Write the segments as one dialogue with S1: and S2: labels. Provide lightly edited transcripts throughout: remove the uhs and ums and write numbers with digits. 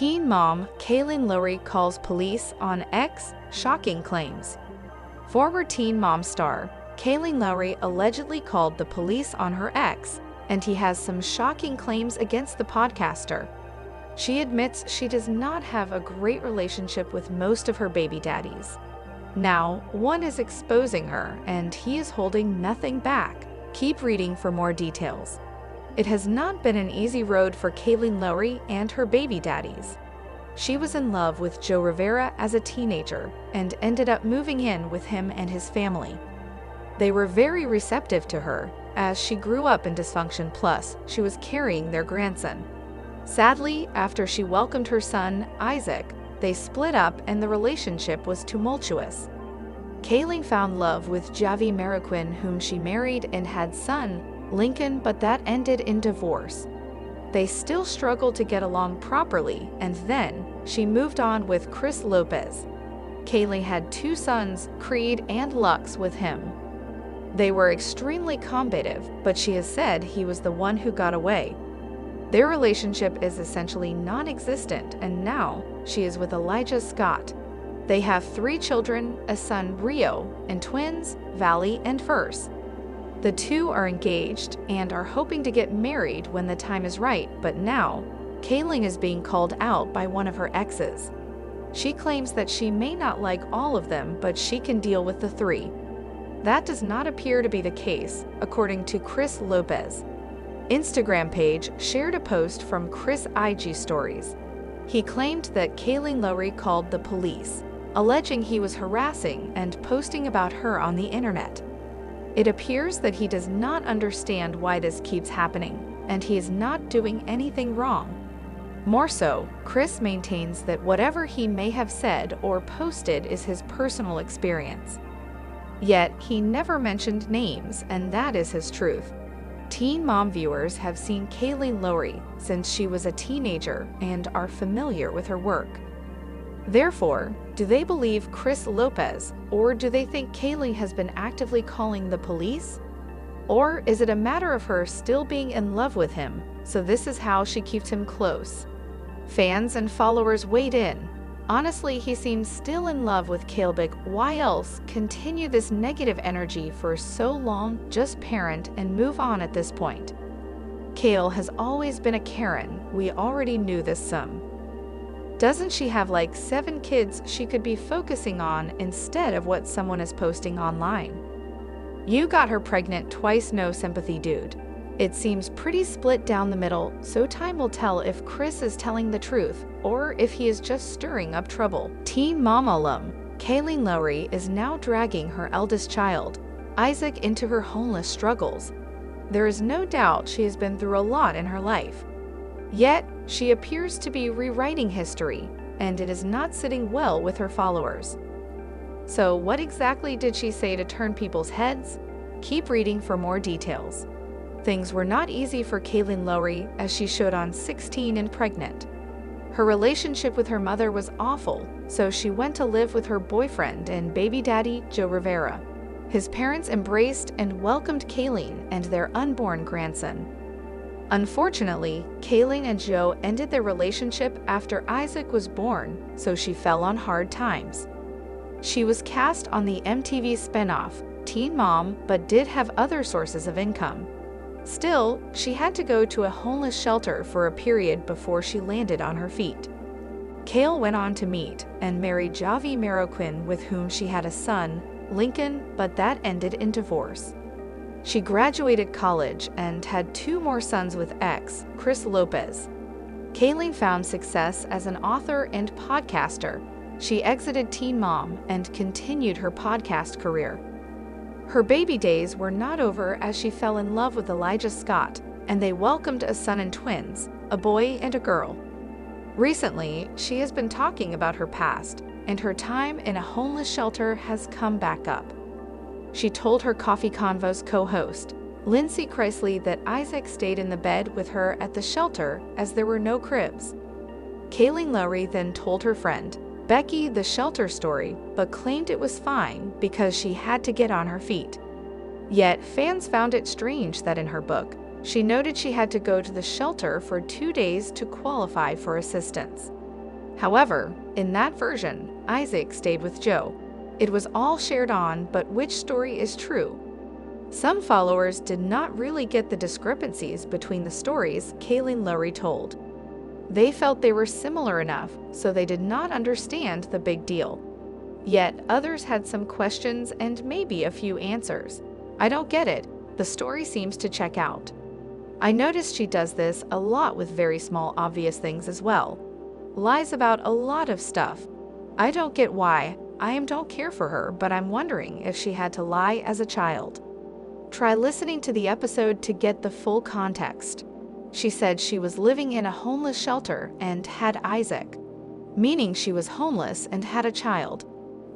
S1: Teen mom Kailyn Lowry calls police on ex, shocking claims. Former Teen Mom star Kailyn Lowry allegedly called the police on her ex, and he has some shocking claims against the podcaster. She admits she does not have a great relationship with most of her baby daddies. Now, one is exposing her, and he is holding nothing back. Keep reading for more details. It has not been an easy road for Kailyn Lowry and her baby daddies. She was in love with Joe Rivera as a teenager and ended up moving in with him and his family. They were very receptive to her, as she grew up in dysfunction, plus she was carrying their grandson. Sadly, after she welcomed her son, Isaac, they split up and the relationship was tumultuous. Kailyn found love with Javi Mariquin, whom she married and had son, Lincoln, but that ended in divorce. They still struggled to get along properly, and then she moved on with Chris Lopez. Kailyn had 2 sons, Creed and Lux, with him. They were extremely combative, but she has said he was the one who got away. Their relationship is essentially non-existent, and now she is with Elijah Scott. They have 3 children, a son, Rio, and twins, Valley and Verse. The 2 are engaged and are hoping to get married when the time is right, but now, Kailyn is being called out by one of her exes. She claims that she may not like all of them, but she can deal with the 3. That does not appear to be the case, according to Chris Lopez. Instagram page shared a post from Chris' IG stories. He claimed that Kailyn Lowry called the police, alleging he was harassing and posting about her on the internet. It appears that he does not understand why this keeps happening, and he is not doing anything wrong. More so, Chris maintains that whatever he may have said or posted is his personal experience. Yet, he never mentioned names, and that is his truth. Teen Mom viewers have seen Kailyn Lowry since she was a teenager and are familiar with her work. Therefore, do they believe Chris Lopez, or do they think Kailyn has been actively calling the police? Or is it a matter of her still being in love with him, so this is how she keeps him close? Fans and followers weighed in. Honestly, he seems still in love with Kailyn. Why else continue this negative energy for so long? Just parent and move on at this point. Kailyn has always been a Karen. We already knew this some. Doesn't she have like 7 kids she could be focusing on instead of what someone is posting online? You got her pregnant twice, no sympathy, dude. It seems pretty split down the middle, so time will tell if Chris is telling the truth or if he is just stirring up trouble. Teen Mom alum Kailyn Lowry is now dragging her eldest child, Isaac, into her homeless struggles. There is no doubt she has been through a lot in her life. Yet, she appears to be rewriting history, and it is not sitting well with her followers. So what exactly did she say to turn people's heads? Keep reading for more details. Things were not easy for Kailyn Lowry, as she showed on 16 and Pregnant. Her relationship with her mother was awful, so she went to live with her boyfriend and baby daddy, Joe Rivera. His parents embraced and welcomed Kailyn and their unborn grandson. Unfortunately, Kailyn and Joe ended their relationship after Isaac was born, so she fell on hard times. She was cast on the MTV spinoff, Teen Mom, but did have other sources of income. Still, she had to go to a homeless shelter for a period before she landed on her feet. Kailyn went on to meet and marry Javi Mariquin, with whom she had a son, Lincoln, but that ended in divorce. She graduated college and had 2 more sons with ex, Chris Lopez. Kailyn found success as an author and podcaster. She exited Teen Mom and continued her podcast career. Her baby days were not over, as she fell in love with Elijah Scott, and they welcomed a son and twins, a boy and a girl. Recently, she has been talking about her past, and her time in a homeless shelter has come back up. She told her Coffee Convos co-host, Lindsay Chrysley, that Isaac stayed in the bed with her at the shelter as there were no cribs. Kailyn Lowry then told her friend, Becky, the shelter story, but claimed it was fine because she had to get on her feet. Yet, fans found it strange that in her book, she noted she had to go to the shelter for 2 days to qualify for assistance. However, in that version, Isaac stayed with Joe. It was all shared on, but which story is true? Some followers did not really get the discrepancies between the stories Kailyn Lowry told. They felt they were similar enough, so they did not understand the big deal. Yet others had some questions and maybe a few answers. I don't get it. The story seems to check out. I noticed she does this a lot with very small obvious things as well. Lies about a lot of stuff. I don't get why. I don't care for her, but I'm wondering if she had to lie as a child. Try listening to the episode to get the full context. She said she was living in a homeless shelter and had Isaac, meaning she was homeless and had a child.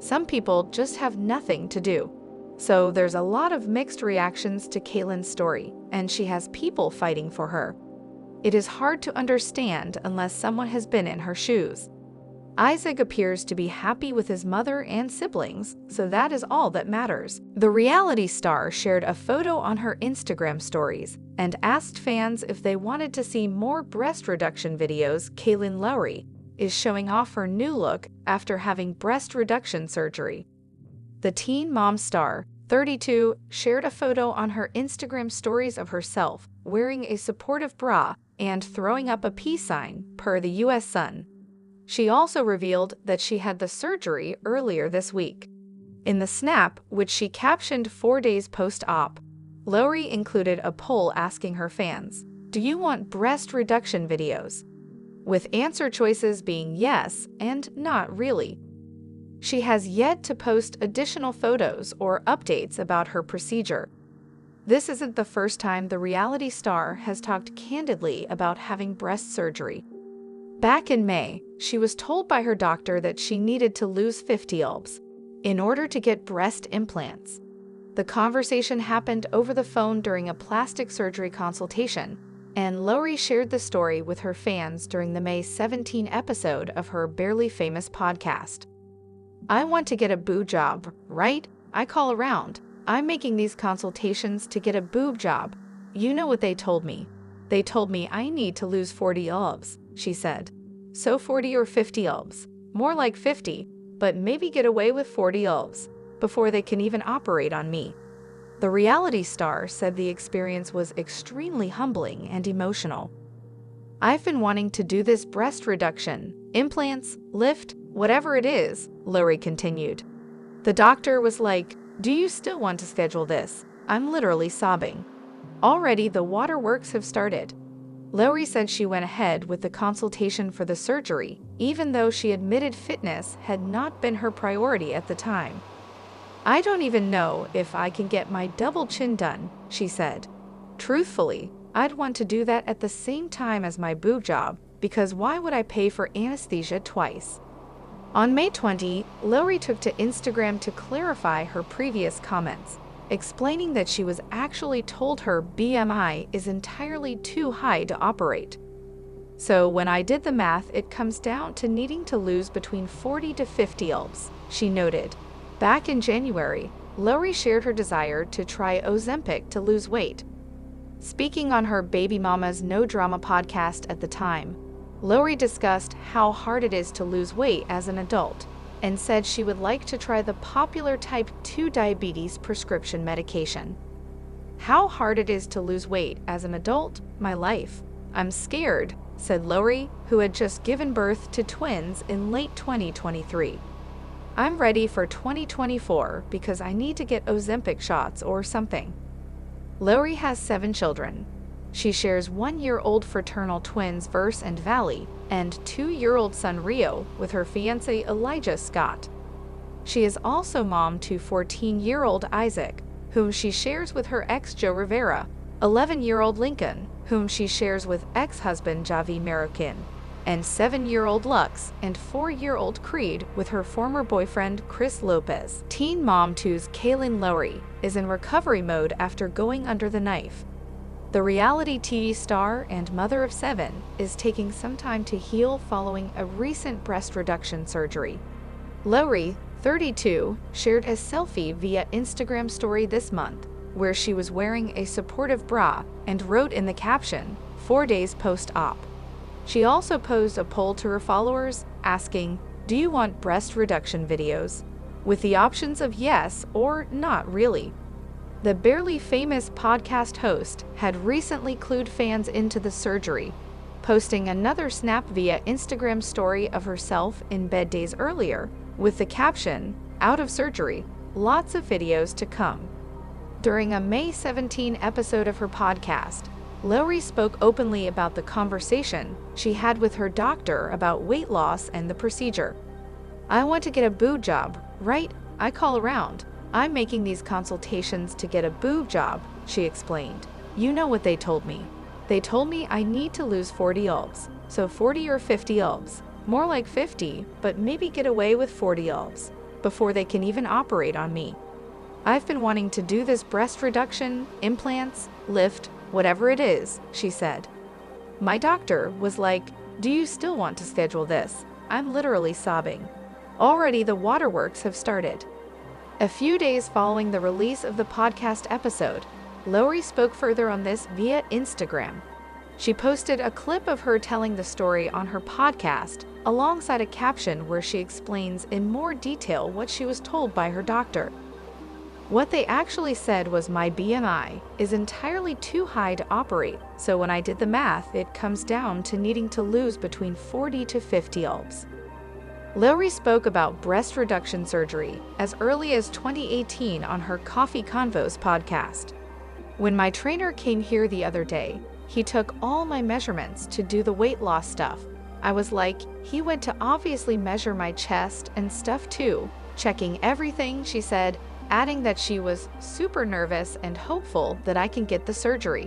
S1: Some people just have nothing to do. So there's a lot of mixed reactions to Kailyn's story, and she has people fighting for her. It is hard to understand unless someone has been in her shoes. Isaac appears to be happy with his mother and siblings, so that is all that matters. The reality star shared a photo on her Instagram stories and asked fans if they wanted to see more breast reduction videos. Kailyn Lowry is showing off her new look after having breast reduction surgery. The teen mom star, 32, shared a photo on her Instagram stories of herself wearing a supportive bra and throwing up a peace sign, per the U.S. Sun. She also revealed that she had the surgery earlier this week. In the snap, which she captioned 4 days post-op, Lowry included a poll asking her fans, "Do you want breast reduction videos?" with answer choices being yes and not really. She has yet to post additional photos or updates about her procedure. This isn't the first time the reality star has talked candidly about having breast surgery. Back in May, she was told by her doctor that she needed to lose 50 lbs in order to get breast implants. The conversation happened over the phone during a plastic surgery consultation, and Lowry shared the story with her fans during the May 17 episode of her Barely Famous podcast. "I want to get a boob job, right? I call around. I'm making these consultations to get a boob job. You know what they told me? They told me I need to lose 40 lbs, she said. So 40 or 50 lbs. More like 50, but maybe get away with 40 lbs before they can even operate on me. The reality star said the experience was extremely humbling and emotional. I've been wanting to do this breast reduction, implants, lift, whatever it is, Lowry continued. The doctor was like, "Do you still want to schedule this?" I'm literally sobbing. Already the waterworks have started. Lowry said she went ahead with the consultation for the surgery, even though she admitted fitness had not been her priority at the time. I don't even know if I can get my double chin done, she said. Truthfully, I'd want to do that at the same time as my boob job, because why would I pay for anesthesia twice? On May 20, Lowry took to Instagram to clarify her previous comments, explaining that she was actually told her BMI is entirely too high to operate. So when I did the math, it comes down to needing to lose between 40 to 50 lbs, she noted. Back in January, Lowry shared her desire to try Ozempic to lose weight. Speaking on her Baby Mama's No Drama podcast at the time, Lowry discussed how hard it is to lose weight as an adult and said she would like to try the popular type 2 diabetes prescription medication. How hard it is to lose weight as an adult? My life. I'm scared, said Lowry, who had just given birth to twins in late 2023. I'm ready for 2024 because I need to get Ozempic shots or something. Lowry has 7 children. She shares 1-year-old fraternal twins Verse and Valley and 2-year-old son Rio with her fiancé Elijah Scott. She is also mom to 14-year-old Isaac, whom she shares with her ex Joe Rivera, 11-year-old Lincoln, whom she shares with ex-husband Javi Marroquin, and 7-year-old Lux and 4-year-old Creed with her former boyfriend Chris Lopez. Teen Mom 2's Kailyn Lowry is in recovery mode after going under the knife. The reality TV star and mother of 7 is taking some time to heal following a recent breast reduction surgery. Lowry, 32, shared a selfie via Instagram story this month, where she was wearing a supportive bra and wrote in the caption, 4 days post-op. She also posed a poll to her followers asking, "Do you want breast reduction videos?" with the options of yes or not really. The barely famous podcast host had recently clued fans into the surgery, posting another snap via Instagram story of herself in bed days earlier, with the caption, "Out of surgery, lots of videos to come." During a May 17 episode of her podcast, Lowry spoke openly about the conversation she had with her doctor about weight loss and the procedure. "I want to get a boob job, right? I call around. I'm making these consultations to get a boob job," she explained. "You know what they told me. They told me I need to lose 40 lbs, so 40 or 50 lbs, more like 50, but maybe get away with 40 lbs, before they can even operate on me. I've been wanting to do this breast reduction, implants, lift, whatever it is," she said. "My doctor was like, 'Do you still want to schedule this?' I'm literally sobbing. Already the waterworks have started." A few days following the release of the podcast episode, Lowry spoke further on this via Instagram. She posted a clip of her telling the story on her podcast, alongside a caption where she explains in more detail what she was told by her doctor. "What they actually said was my BMI is entirely too high to operate, so when I did the math, it comes down to needing to lose between 40 to 50 lbs. Lowry spoke about breast reduction surgery as early as 2018 on her Coffee Convos podcast. "When my trainer came here the other day, he took all my measurements to do the weight loss stuff. I was like, he went to obviously measure my chest and stuff too, checking everything," she said, adding that she was super nervous and hopeful that I can get the surgery.